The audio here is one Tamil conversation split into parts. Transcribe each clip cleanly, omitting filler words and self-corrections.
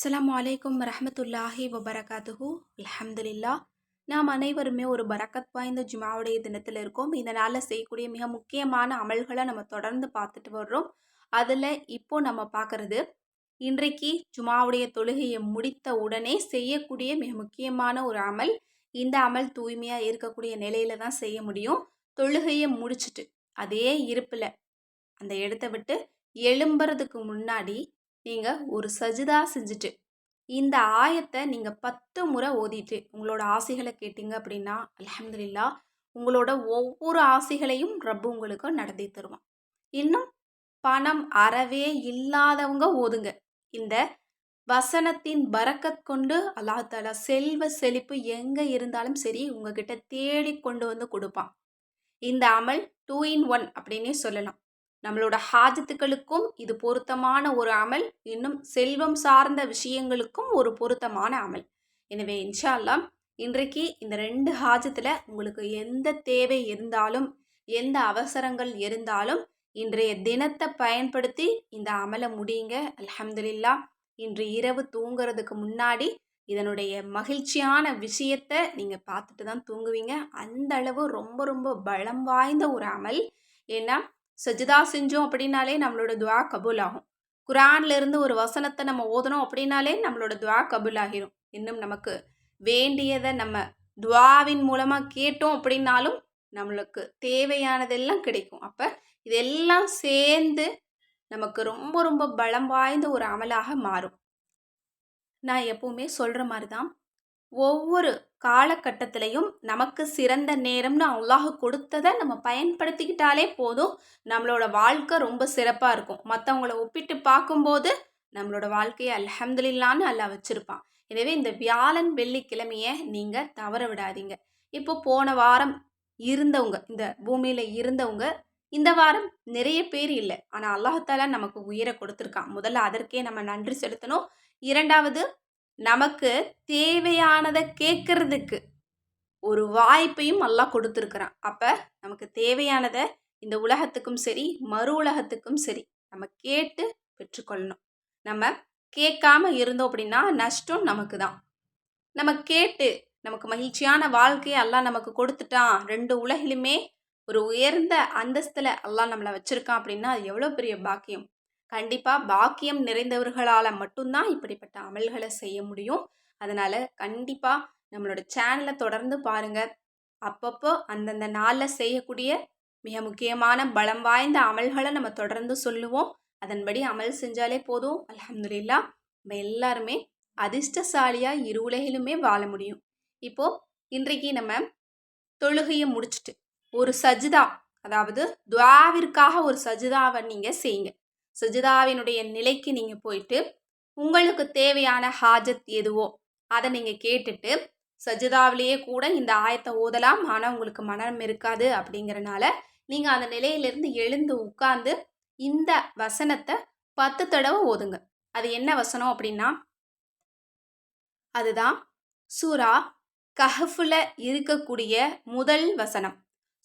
அஸ்ஸலாமு அலைக்கும் வரஹ்மத்துல்லாஹி வபரகாத்துஹு. அல்ஹம்துலில்லாஹ். நாம் அனைவருமே ஒரு பரக்கத் வாய்ந்த ஜுமாவுடைய தினத்தில் இருக்கோம். இந்த நாளில் செய்யக்கூடிய மிக முக்கியமான அமல்களை நம்ம தொடர்ந்து பார்த்துட்டு வர்றோம். அதில் இப்போ நம்ம பார்க்கறது இன்றைக்கு ஜுமாவுடைய தொழுகையை முடித்த உடனே செய்யக்கூடிய மிக முக்கியமான ஒரு அமல். இந்த அமல் தூய்மையாக இருக்கக்கூடிய நிலையில தான் செய்ய முடியும். தொழுகையை முடிச்சுட்டு அதே இருப்பில் அந்த இடத்த விட்டு எழும்புறதுக்கு முன்னாடி நீங்கள் ஒரு சஜிதா செஞ்சுட்டு இந்த ஆயத்தை நீங்கள் 10 முறை ஓதிட்டு உங்களோட ஆசைகளை கேட்டீங்க அப்படின்னா அல்ஹம்துலில்லாஹ் உங்களோட ஒவ்வொரு ஆசைகளையும் ரப்பு உங்களுக்கு நடத்தி தருவான். இன்னும் பணம் அறவே இல்லாதவங்க ஓதுங்க. இந்த வசனத்தின் பரக்கத் கொண்டு அல்லாஹ் தஆலா செல்வ செழிப்பு எங்கே இருந்தாலும் சரி உங்ககிட்ட தேடி கொண்டு வந்து கொடுப்பான். இந்த அமல் 2 in 1 அப்படின்னே சொல்லலாம். நம்மளோட ஹாஜத்துக்களுக்கும் இது பொருத்தமான ஒரு அமல், இன்னும் செல்வம் சார்ந்த விஷயங்களுக்கும் ஒரு பொருத்தமான அமல். எனவே இன்ஷா அல்லாஹ் இன்றைக்கு இந்த 2 ஹாஜத்தில் உங்களுக்கு எந்த தேவை இருந்தாலும் எந்த அவசரங்கள் இருந்தாலும் இன்றைய தினத்தை பயன்படுத்தி இந்த அமலை முடியுங்க. அல்ஹம்துலில்லாஹ். இன்று இரவு தூங்குறதுக்கு முன்னாடி இதனுடைய மகிழ்ச்சியான விஷயத்தை நீங்கள் பார்த்துட்டு தான் தூங்குவீங்க. அந்த அளவு ரொம்ப ரொம்ப பலம் வாய்ந்த ஒரு அமல். ஏன்னா சஜிதா செஞ்சோம் அப்படின்னாலே நம்மளோட துவா கபூல் ஆகும். குரான்ல இருந்து ஒரு வசனத்தை நம்ம ஓதணும் அப்படின்னாலே நம்மளோட துவா கபூல் ஆகிரும். இன்னும் நமக்கு வேண்டியதை நம்ம துவாவின் மூலமாக கேட்டோம் அப்படின்னாலும் நம்மளுக்கு தேவையானதெல்லாம் கிடைக்கும். அப்போ இதெல்லாம் சேர்ந்து நமக்கு ரொம்ப ரொம்ப பலம் வாய்ந்த ஒரு அமலாக மாறும். நான் எப்பவுமே சொல்கிற மாதிரி தான், ஒவ்வொரு காலகட்டத்திலையும் நமக்கு சிறந்த நேரம்னு அல்லாஹ் கொடுத்ததை நம்ம பயன்படுத்திக்கிட்டாலே போதும். நம்மளோட வாழ்க்கை ரொம்ப சிறப்பாக இருக்கும். மற்றவங்கள ஒப்பிட்டு பார்க்கும்போது நம்மளோட வாழ்க்கையை அல்ஹம்துலில்லான்னு அல்லாஹ் வச்சுருப்பான். எனவே இந்த வியாழன் வெள்ளிக்கிழமையை நீங்கள் தவற விடாதீங்க. இப்போ போன வாரம் இருந்தவங்க, இந்த பூமியில் இருந்தவங்க இந்த வாரம் நிறைய பேர் இல்லை. ஆனால் அல்லாஹாலா நமக்கு உயிரை கொடுத்துருக்கான். முதல்ல அதற்கே நம்ம நன்றி செலுத்தணும். இரண்டாவது, நமக்கு தேவையானதை கேட்கறதுக்கு ஒரு வாய்ப்பையும் அல்லாஹ் கொடுத்துருக்குறான். அப்போ நமக்கு தேவையானதை இந்த உலகத்துக்கும் சரி மறு உலகத்துக்கும் சரி நம்ம கேட்டு பெற்றுக்கொள்ளணும். நம்ம கேட்காம இருந்தோம் அப்படின்னா நஷ்டம் நமக்கு தான். நம்ம கேட்டு நமக்கு மகிழ்ச்சியான வாழ்க்கையை அல்லாஹ் நமக்கு கொடுத்துட்டான், 2 உலகிலுமே ஒரு உயர்ந்த அந்தஸ்தில் அல்லாஹ் நம்மளை வச்சுருக்கான் அப்படின்னா அது எவ்வளோ பெரிய பாக்கியம். கண்டிப்பாக பாக்கியம் நிறைந்தவர்களால் மட்டும்தான் இப்படிப்பட்ட அமல்களை செய்ய முடியும். அதனால் கண்டிப்பாக நம்மளோட சேனலை தொடர்ந்து பாருங்கள். அப்பப்போ அந்தந்த நாளில் செய்யக்கூடிய மிக முக்கியமான பலம் வாய்ந்த அமல்களை நம்ம தொடர்ந்து சொல்லுவோம். அதன்படி அமல் செஞ்சாலே போதும். அல்ஹம்துலில்லாஹ் நம்ம எல்லாருமே அதிர்ஷ்டசாலியாக இரு உலகிலுமே வாழ முடியும். இப்போது இன்றைக்கு நம்ம தொழுகையை முடிச்சுட்டு ஒரு சஜிதா, அதாவது துஆவிற்காக ஒரு சஜிதாவை நீங்கள் செய்யுங்க. சஜிதாவினுடைய நிலைக்கு நீங்கள் போயிட்டு உங்களுக்கு தேவையான ஹாஜத் எதுவோ அதை நீங்கள் கேட்டுட்டு சஜிதாவிலேயே கூட இந்த ஆயத்தை ஓதலாம். ஆனால் உங்களுக்கு மனம் இருக்காது அப்படிங்கிறனால நீங்கள் அந்த நிலையிலிருந்து எழுந்து உட்கார்ந்து இந்த வசனத்தை 10 தடவை ஓதுங்க. அது என்ன வசனம் அப்படின்னா, அதுதான் சூரா கஹஃப்ல இருக்கக்கூடிய முதல் வசனம்.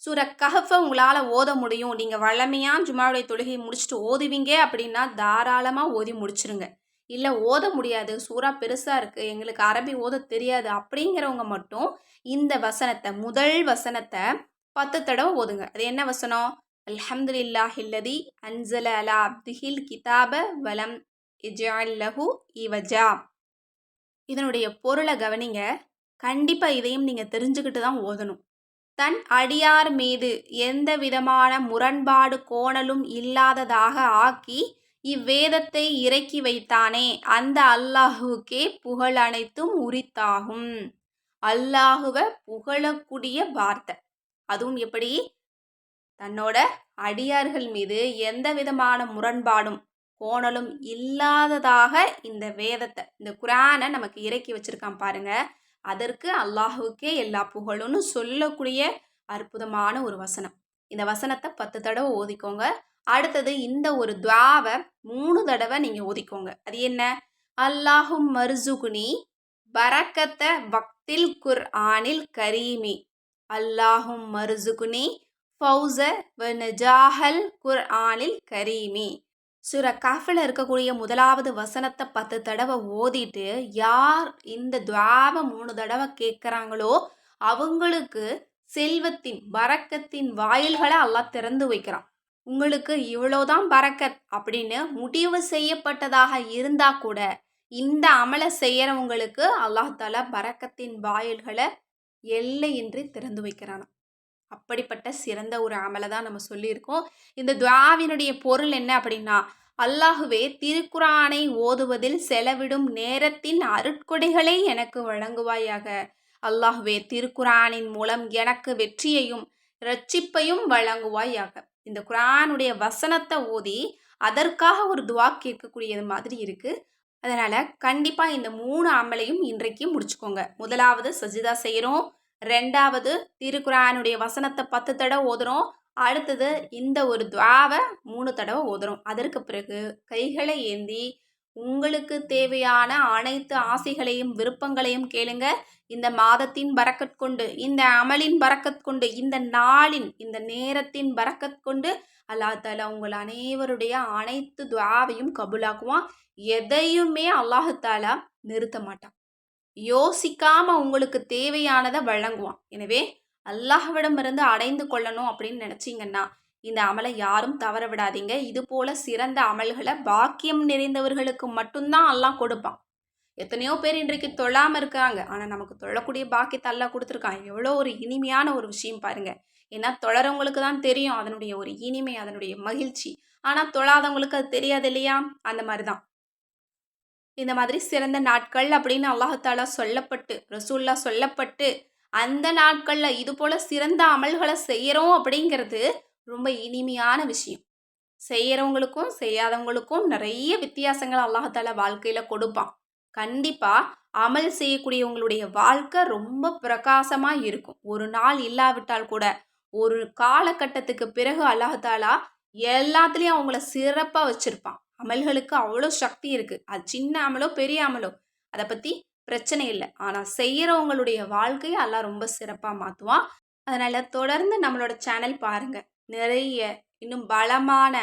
சூரா கஹஃபை உங்களால் ஓத முடியும், நீங்கள் வழமையாக ஜுமாவுடைய தொழுகையை முடிச்சுட்டு ஓதுவீங்க அப்படின்னா தாராளமாக ஓதி முடிச்சிருங்க. இல்லை ஓத முடியாது, சூரா பெருசாக இருக்குது, எங்களுக்கு அரபி ஓத தெரியாது அப்படிங்கிறவங்க மட்டும் இந்த வசனத்தை, முதல் வசனத்தை 10 தடவை ஓதுங்க. அது என்ன வசனம்? அல்ஹம்துலில்லாஹில்லதி அன்ஸல அலா அப்திஹில் கிதாப வலம் இஜ்அல் லஹு இவஜா. இதனுடைய பொருளை கவனிங்க. கண்டிப்பாக இதையும் நீங்கள் தெரிஞ்சுக்கிட்டு தான் ஓதணும். தன் அடியார் மீது எந்த விதமான முரண்பாடு கோணலும் இல்லாததாக ஆக்கி இவ்வேதத்தை இறக்கி வைத்தானே அந்த அல்லாஹுக்கே புகழ் அனைத்தும் உரித்தாகும். அல்லாஹுவை புகழக்கூடிய வார்த்தை, அதுவும் எப்படி? தன்னோட அடியார்கள் மீது எந்த விதமான முரண்பாடும் கோணலும் இல்லாததாக இந்த வேதத்தை, இந்த குரானை நமக்கு இறக்கி வச்சிருக்கான் பாருங்க. அதற்கு அல்லாஹுக்கே எல்லா புகழும்னு சொல்லக்கூடிய அற்புதமான ஒரு வசனம். இந்த வசனத்தை 10 தடவை ஓதிக்கோங்க. அடுத்தது இந்த ஒரு துஆவை 3 தடவை நீங்கள் ஓதிக்கோங்க. அது என்ன? அல்லாஹும் மர்சுகுனி பரக்கத்த வக்தில் குர்ஆனில் கரீமி. அல்லாஹும் மர்சுகுனி ஃபௌஸ வ நஜாஹல் குர்ஆனில் கரீமி. சூரா கஹ்ஃப்ல இருக்கக்கூடிய முதலாவது வசனத்தை 10 தடவை ஓதிட்டு, யார் இந்த துஆவ 3 தடவை கேட்குறாங்களோ, அவங்களுக்கு செல்வத்தின், பரக்கத்தின் வாயில்கள அல்லாஹ் திறந்து வைக்கிறான். உங்களுக்கு இவ்வளோதான் பரக்கத் அப்படின்னு முடிவு செய்யப்பட்டதாக இருந்தா கூட, இந்த அமல செய்யறவங்களுக்கு அல்லாஹ் தஆலா பரக்கத்தின் வாயில்கள எல்லையின்றி திறந்து வைக்கிறானாம். அப்படிப்பட்ட சிறந்த ஒரு அமல தான் நம்ம சொல்லியிருக்கோம். இந்த துஆவினுடைய பொருள் என்ன அப்படின்னா, அல்லாஹ்வே திருக்குர்ஆனை ஓதுவதில் செலவிடும் நேரத்தின் அருட்கொடைகளை எனக்கு வழங்குவாயாக. அல்லாஹ்வே திருக்குர்ஆனின் மூலம் எனக்கு வெற்றியையும் இரட்சிப்பையும் வழங்குவாயாக. இந்த குர்ஆனுடைய வசனத்தை ஓதி அதற்காக ஒரு துஆ கேட்கக்கூடியது மாதிரி இருக்கு. அதனால கண்டிப்பா இந்த 3 அமலையும் இன்றைக்கு முடிச்சுக்கோங்க. முதலாவது சஜிதா செய்றோம். 2வது திருக்குர்ஆனுடைய வசனத்தை 10 தடவை ஓதுறோம். அடுத்தது இந்த ஒரு துஆவ 3 தடவை ஓதுறோம். அதற்கு பிறகு கைகளை ஏந்தி உங்களுக்கு தேவையான அனைத்து ஆசைகளையும் விருப்பங்களையும் கேளுங்க. இந்த மாதத்தின் பரக்கத் கொண்டு, இந்த அமலின் பரக்கத் கொண்டு, இந்த நாளின் இந்த நேரத்தின் பரக்கத் கொண்டு அல்லாஹ் தஆலா உங்கள் அனைவருடைய அனைத்து துஆவையும் கபூலாக்குவான். எதையுமே அல்லாஹ் தஆலா நிறுத்த மாட்டான். யோசிக்காம உங்களுக்கு தேவையானதை வழங்குவான். எனவே அல்லாஹ்விடமிருந்து அடைந்து கொள்ளணும் அப்படின்னு நினைச்சீங்கன்னா, இந்த அமலை யாரும் தவற விடாதீங்க. இது போல சிறந்த அமல்களை பாக்கியம் நிறைந்தவர்களுக்கு மட்டும்தான் அல்லாஹ் கொடுப்பான். எத்தனையோ பேர் இன்றைக்கு தொழாம இருக்காங்க. ஆனா நமக்கு தொழக்கூடிய பாக்கியத்தை அல்லாஹ் கொடுத்துருக்கான். எவ்வளோ ஒரு இனிமையான ஒரு விஷயம் பாருங்க. ஏன்னா தொழறவங்களுக்கு தான் தெரியும் அதனுடைய ஒரு இனிமை, அதனுடைய மகிழ்ச்சி. ஆனா தொழாதவங்களுக்கு அது தெரியாது இல்லையா? அந்த மாதிரி தான். இந்த மாதிரி சிறந்த நாட்கள் அப்படின்னு அல்லாஹ் தஆலா சொல்லப்பட்டு, ரசூல்லா சொல்லப்பட்டு, அந்த நாட்கள்ல இது போல சிறந்த அமல்களை செய்யறோம் அப்படிங்கிறது ரொம்ப இனிமையான விஷயம். செய்யறவங்களுக்கும் செய்யாதவங்களுக்கும் நிறைய வித்தியாசங்கள் அல்லாஹ் தஆலா வாழ்க்கையில கொடுப்பான். கண்டிப்பா அமல் செய்யக்கூடியவங்களுடைய வாழ்க்கை ரொம்ப பிரகாசமா இருக்கும். ஒரு நாள் இல்லாவிட்டால் கூட, ஒரு காலகட்டத்துக்கு பிறகு அல்லாஹ் தஆலா எல்லாத்துலயும் அவங்கள சிறப்பா வச்சிருப்பான். அமல்களுக்கு அவ்வளோ சக்தி இருக்கு. அது சின்ன அமலோ, பெரிய அமலோ அத பத்தி பிரச்சனை இல்ல. ஆனா செய்யறவங்களுடைய வாழ்க்கைய அல்லாஹ் ரொம்ப சிறப்பா மாத்துவான். அதனால தொடர்ந்து நம்மளோட சேனல் பாருங்க. நிறைய இன்னும் பலமான,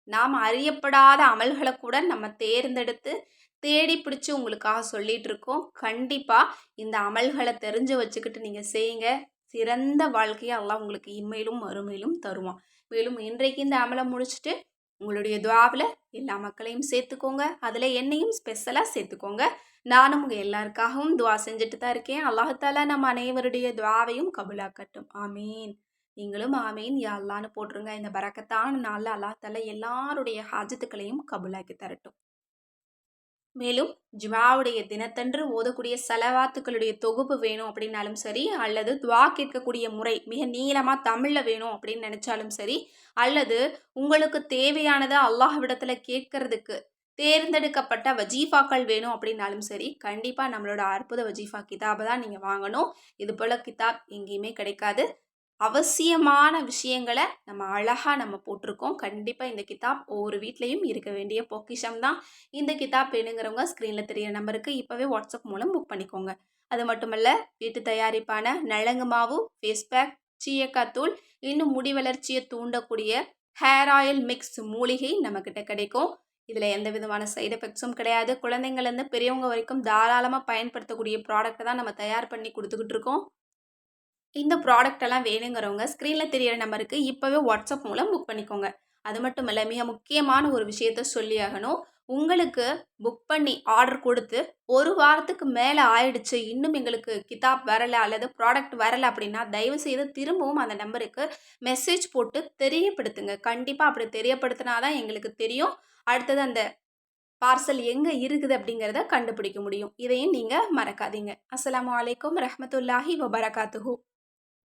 நாம் அறியப்படாத அமல்கள கூட நம்ம தேர்ந்தெடுத்து, தேடி பிடிச்சு உங்களுக்காக சொல்லிட்டு இருக்கோம். கண்டிப்பா இந்த அமல்கள தெரிஞ்சு வச்சுக்கிட்டு நீங்க செய்யுங்க. சிறந்த வாழ்க்கைய அல்லாஹ் உங்களுக்கு இம்மையிலும், மறுமையிலும் தருவான். மேலும் இன்றைக்கு இந்த அமல முடிச்சுட்டு, உங்களுடைய துஆவுல எல்லா மக்களையும் சேர்த்துக்கோங்க. அதில் என்னையும் ஸ்பெஷலாக சேர்த்துக்கோங்க. நானும் உங்கள் எல்லாருக்காகவும் துஆ செஞ்சுட்டு தான் இருக்கேன். அல்லாஹ் தஆலா நம்ம அனைவருடைய துஆவையும் கபூலாக்கட்டும். ஆமீன். நீங்களும் ஆமீன் யா அல்லாஹ்னு போட்டுருங்க. இந்த பரக்கத்தான நாளில் அல்லாஹ் தஆலா எல்லாருடைய ஹாஜத்துக்களையும் கபூலாக்கி தரட்டும். மேலும் ஜுமாவுடைய தினத்தன்று ஓதக்கூடிய ஸலவாத்துக்களுடைய தொகுப்பு வேணும் அப்படின்னாலும் சரி, அல்லது துஆ கேட்கக்கூடிய முறை மிக நீளமாக தமிழில் வேணும் அப்படின்னு நினச்சாலும் சரி, அல்லது உங்களுக்கு தேவையானதை அல்லாஹ்விடத்துல கேட்கறதுக்கு தேர்ந்தெடுக்கப்பட்ட வஜீஃபாக்கள் வேணும் அப்படின்னாலும் சரி, கண்டிப்பாக நம்மளோட அற்புத வஜீஃபா கிதாபை தான் நீங்கள் வாங்கணும். இது போல் கிதாப் எங்கேயுமே கிடைக்காது. அவசியமான விஷயங்களை நம்ம அழகாக நம்ம போட்டிருக்கோம். கண்டிப்பாக இந்த கிதாப் ஒவ்வொரு வீட்லேயும் இருக்க வேண்டிய பொக்கிஷம் தான். இந்த கிதாப் வேணுங்கிறவங்க ஸ்க்ரீனில் தெரிய நம்பருக்கு இப்போவே வாட்ஸ்அப் மூலம் புக் பண்ணிக்கோங்க. அது மட்டுமல்ல, வீட்டு தயாரிப்பான நலங்கு மாவு, ஃபேஸ் பேக், சீயக்காய் தூள், இன்னும் முடி வளர்ச்சியை தூண்டக்கூடிய ஹேர் ஆயில் மிக்ஸ் மூலிகை நம்மக்கிட்ட கிடைக்கும். இதில் எந்த விதமான சைடு எஃபெக்ட்ஸும் கிடையாது. குழந்தைங்கள்லேருந்து பெரியவங்க வரைக்கும் தாராளமாக பயன்படுத்தக்கூடிய ப்ராடக்ட்டை தான் நம்ம தயார் பண்ணி கொடுத்துக்கிட்டு இருக்கோம். இந்த ப்ராடக்ட் எல்லாம் வேணுங்கிறவங்க ஸ்க்ரீனில் தெரியிற நம்பருக்கு இப்போவே வாட்ஸ்அப் மூலம் புக் பண்ணிக்கோங்க. அது மட்டும் இல்லை, மிக முக்கியமான ஒரு விஷயத்த சொல்லியாகணும். உங்களுக்கு புக் பண்ணி ஆர்டர் கொடுத்து ஒரு வாரத்துக்கு மேலே ஆயிடுச்சு, இன்னும் எங்களுக்கு கிதாப் வரலை அல்லது ப்ராடக்ட் வரலை அப்படின்னா, தயவுசெய்து திரும்பவும் அந்த நம்பருக்கு மெசேஜ் போட்டு தெரியப்படுத்துங்க. கண்டிப்பாக அப்படி தெரியப்படுத்தினா தான் எங்களுக்கு தெரியும். அடுத்தது அந்த பார்சல் எங்கே இருக்குது அப்படிங்கிறத கண்டுபிடிக்க முடியும். இதையும் நீங்கள் மறக்காதீங்க. அஸ்ஸலாமு அலைக்கும் ரஹ்மத்துல்லாஹி வபரகாத்துஹு.